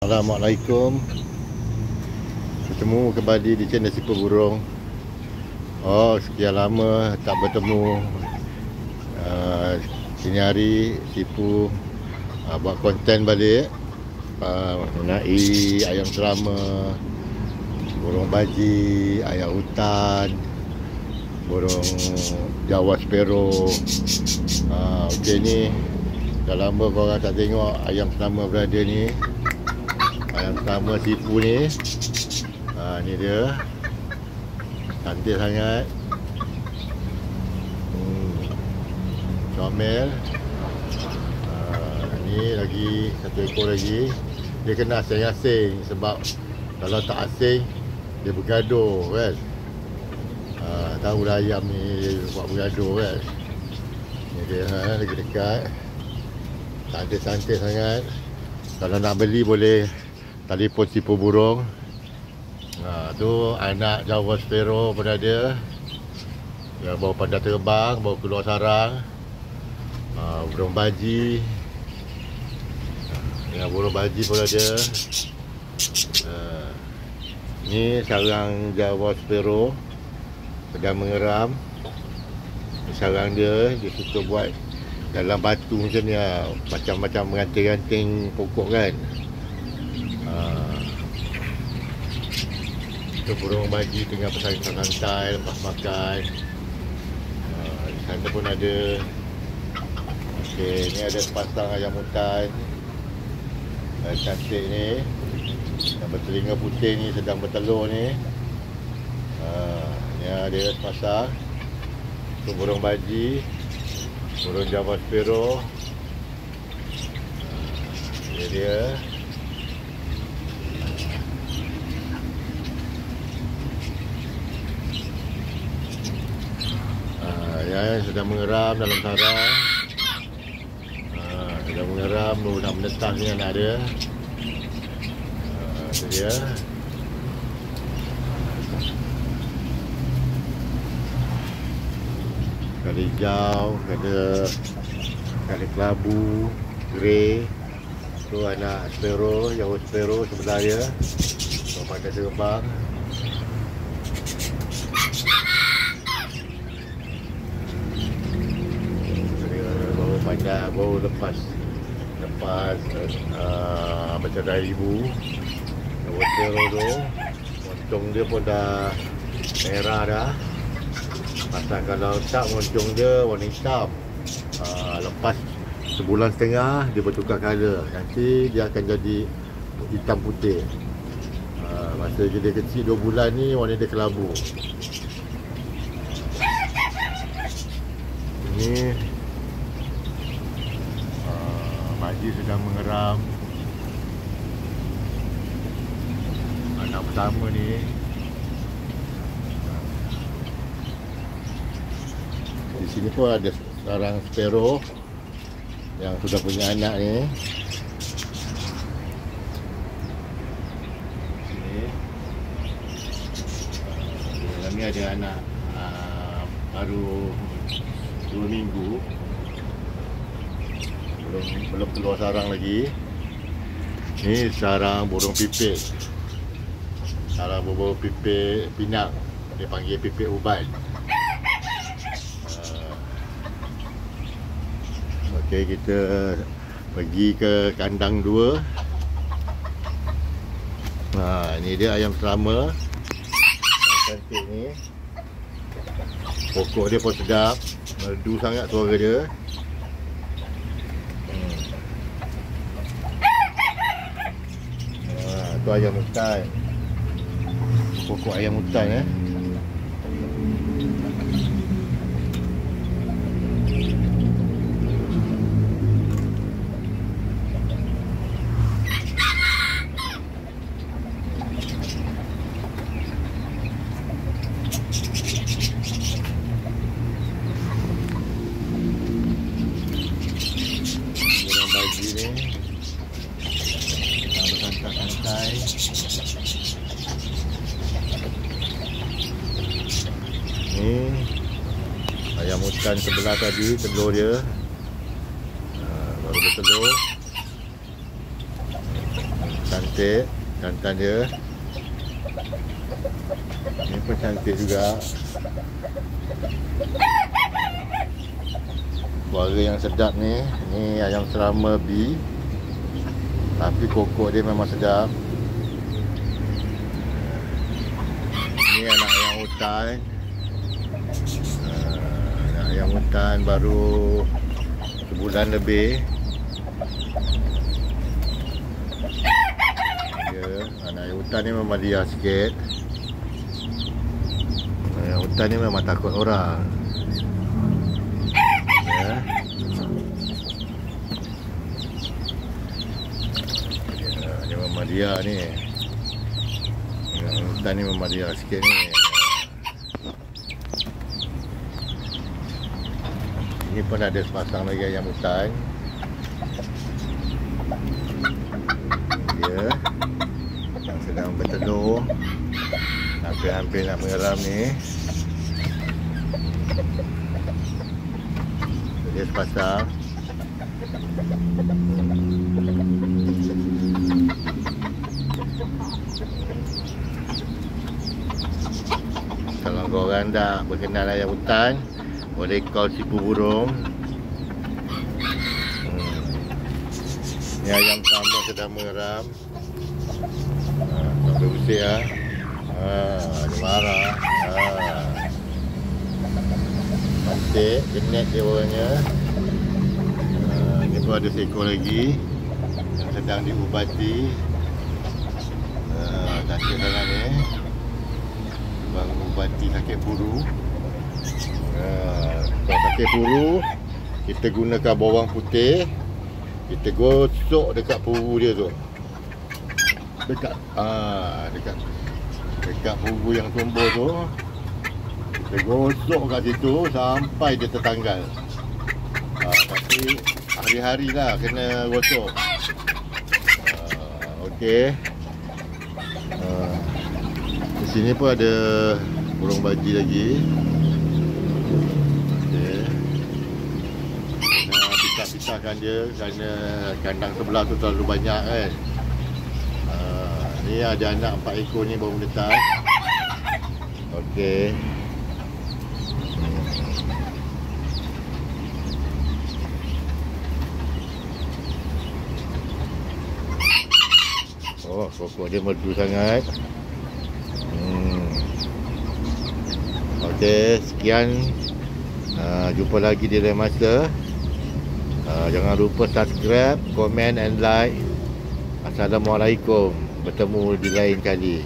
Assalamualaikum. Bertemu kembali di channel Sipu Burung. Sekian lama tak bertemu. Sini hari Sipu buat konten balik mengenai ayam selama, burung baji, ayam hutan, burung Jawa Sparrow. Okey, ni dah lama korang tak tengok ayam selama berada ni. Ayam selama Sipu ni. Ni dia. Cantik sangat. Comel. Ni lagi satu ekor lagi. Dia kena asing-asing sebab kalau tak asing dia bergaduh kan. Tahulah ayam ni buat bergaduh kan. Ni dia lagi dekat. Cantik-cantik sangat. Kalau nak beli boleh telefon Sipu Burung. Tu anak Jawa Sparrow pun ada. Yang baru pandai terbang, baru keluar sarang. Burung baji. Yang burung baji pun ada. Ni sarang Jawa Sparrow sedang mengeram. Sarang dia suka buat dalam batu macam ni lah. Macam-macam ranting-ranting pokok kan. Itu burung baji tengah bersantai-santai lepas makan. Di sana pun ada. Okey, ni ada sepasang ayam hutan. Cantik ni. Yang bertelinga putih ni sedang bertelur ni. Ni ada sepasang. Itu burung baji, burung Jawa Sparrow. Ini dia. Yang sedang mengeram dalam sarang. Sedang mengeram, nak menetas ni anak dia. Itu dia. Ada hijau, ada kelabu, grey. Tu anak Sparrow, Jawa Sparrow sebelah dia. Pandai terbang. Baru lepas bercerai ibu. Jawa Sparrow tu moncong dia pun dah merah dah. Pasal kalau tak moncong dia warna hitam. Lepas sebulan setengah dia bertukar colour. Nanti dia akan jadi hitam putih. Masa dia kecil 2 bulan ni warna dia kelabu. Ini baji sedang mengeram. Anak pertama ni. Di sini pun ada sarang Sparrow yang sudah punya anak ni. Sini. Dalam ni ada anak baru 2 minggu. Belum keluar sarang lagi. Ni sarang burung pipit. Sarang burung pipit Pinang. Dia panggil pipit uban. Okey, kita pergi ke kandang 2. Ni dia ayam selama. Yang cantik ni. Pokok dia pun sedap. Merdu sangat suara dia. Tu ayam hutan. Pokok ayam hutan Burung baji ni bersantai-santai. Ni ayam hutan sebelah tadi, telur dia baru bertelur. cantik. Jantan dia. Ini pun cantik juga. Suara yang sedap ni. Ni ayam serama B. Tapi kokok dia memang sedap. Ni anak ayam hutan. Anak ayam hutan baru sebulan lebih. Ya, anak ayam hutan ni memang dia sikit. Ayam hutan ni memang takut orang. Ya. Dia memang dia ni. Ayam hutan ni memang dia sikit ni. Ini pun ada sepasang lagi ayam hutan. Dia yang sedang bertelur. Hampir-hampir nak mengeram ni. Dia sepasang. Kalau korang dah berkenal ayam hutan, boleh call Sipu Burung. Ni ayam sama sedang mengeram. Sampai usik lah. Dia marah. Cantik, genet dia orangnya. Ni pun ada seekor lagi yang sedang diubati. Cantik sangat ni. Bang ubati sakit puru. Kalau sakit puru, kita gunakan bawang putih. Kita gosok dekat puru dia tu. Dekat puru yang tumbuh tu. Kita gosok kat situ sampai dia tertanggal. Tapi hari-hari lah kena gosok. Okey. Di sini pun ada burung baji lagi. Okey. Kena pisah-pisahkan dia kerana kandang sebelah tu terlalu banyak kan. Ni ada anak 4 ekor ni baru menetas. Okey. Oh, kokok dia merdu sangat. Okey, sekian. Jumpa lagi di lain masa. Jangan lupa subscribe, komen and like. Assalamualaikum. Bertemu di lain kali.